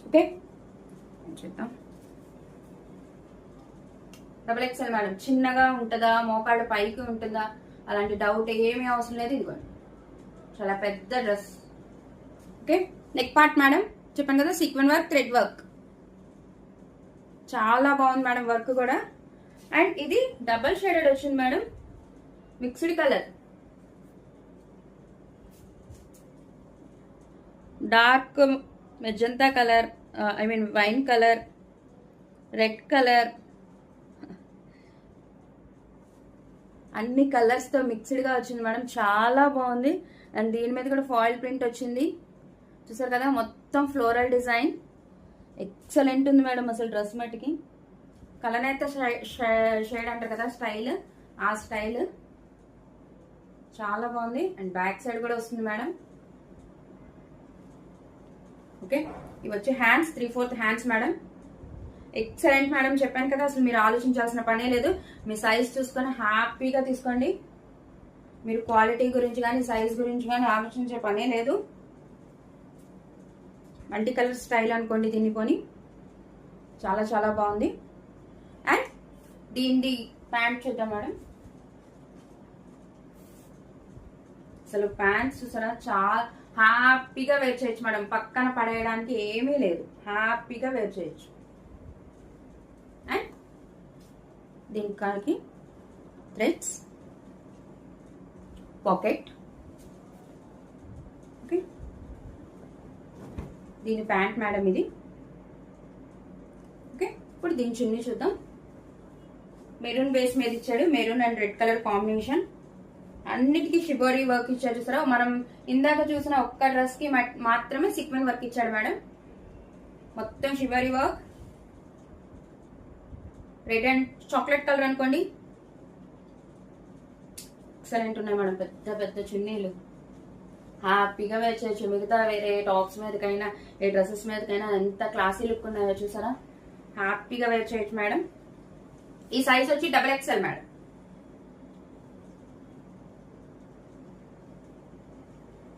Okay చూద్దాం. Double XL madam, చిన్నగా ఉంటుందా, మోకాళ్ళ పైకి ఉంటుందా, అలాంటి డౌట్ ఏమీ అవసరం లేదు. ఇదిగోండి చాలా పెద్ద dress. Okay, neck part madam చెప్పాను కదా, సీక్వెన్ వర్క్, థ్రెడ్ వర్క్, చాలా బాగుంది మేడం వర్క్ కూడా. అండ్ ఇది డబల్ షేడెడ్ వచ్చింది madam, mixed colour, dark magenta colour, I mean wine colour, red colour, అన్ని కలర్స్ తో మిక్స్డ్ గా వచ్చింది మేడం, చాలా బాగుంది. అండ్ దీని మీద కూడా ఫాయిల్ ప్రింట్ వచ్చింది, చూసారు కదా, మొత్తం ఫ్లోరల్ డిజైన్. ఎక్సలెంట్ ఉంది మేడం అసలు డ్రెస్ మట్టికి. కలనేత షేడ్ అంటారు కదా, స్టైల్, ఆ స్టైల్ చాలా బాగుంది. అండ్ బ్యాక్ సైడ్ కూడా వస్తుంది మేడం. ఓకే, ఇవి వచ్చి hands, 3/4 hands madam. Excellent madam, చెప్పాను కదా, అసలు మీరు ఆలోచించాల్సిన పనే లేదు. మీ సైజ్ చూసుకొని హ్యాపీగా తీసుకోండి. మీరు క్వాలిటీ గురించి కానీ సైజ్ గురించి కానీ ఆలోచించే పనే లేదు. మల్టీ కలర్ స్టైల్ అనుకోండి దీన్ని, కొని చాలా చాలా బాగుంది. అండ్ దీని ప్యాంట్ చూద్దాం మేడం. అసలు ప్యాంట్స్ చూసారా, చాలా హ్యాపీగా వేర్ చేయొచ్చు మేడం, పక్కన పడేయడానికి ఏమీ లేదు, హ్యాపీగా వేర్ చేయొచ్చు. అండ్ దీనికి థ్రెడ్స్, పాకెట్. ఓకే, దీని ప్యాంట్ మేడం ఇది. ఓకే, ఇప్పుడు దీని చున్నీ చూద్దాం. మెరూన్ బేస్ మీద ఇచ్చాడు, maroon and red colour combination. అన్నిటికీ షిబోరీ వర్క్ ఇచ్చాడు చూసారా. మనం ఇందాక చూసిన ఒక్క డ్రెస్ కి మాత్రమే సీక్వెన్ వర్క్ ఇచ్చాడు మేడం, మొత్తం shibori work. Red and chocolate colour అనుకోండి, ఎక్సలెంట్ ఉన్నాయి మేడం. పెద్ద పెద్ద చున్నీలు, హ్యాపీగా వేర్ చేయొచ్చు. మిగతా వేరే టాప్స్ మీదకైనా ఏ డ్రెస్సెస్ మీదకైనా ఎంత క్లాసీ లుక్ ఉన్నాయో చూసారా, హ్యాపీగా వేర్ చేయొచ్చు మేడం. ఈ సైజ్ వచ్చి double XL madam.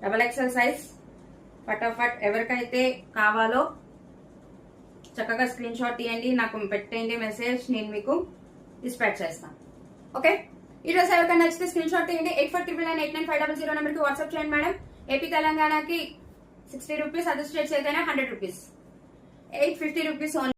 Double XL size. ఫటాఫట్ ఎవరికైతే కావాలో చక్కగా స్క్రీన్ షాట్ తీయండి, నాకు పెట్టండి మెసేజ్, నేను మీకు డిస్పాచ్ చేస్తాను. ఓకే, ఈ డ్రెస్ ఎవరికైనా నచ్చితే స్క్రీన్ షాట్ తీయండి. 8499899500 నెంబర్కి వాట్సాప్ చేయండి మేడం. ఏపీ తెలంగాణకి 60 రూపీస్, అదర్ స్టేట్స్ అయితేనే 100 రూపీస్, 850 రూపీస్ ఓన్లీ.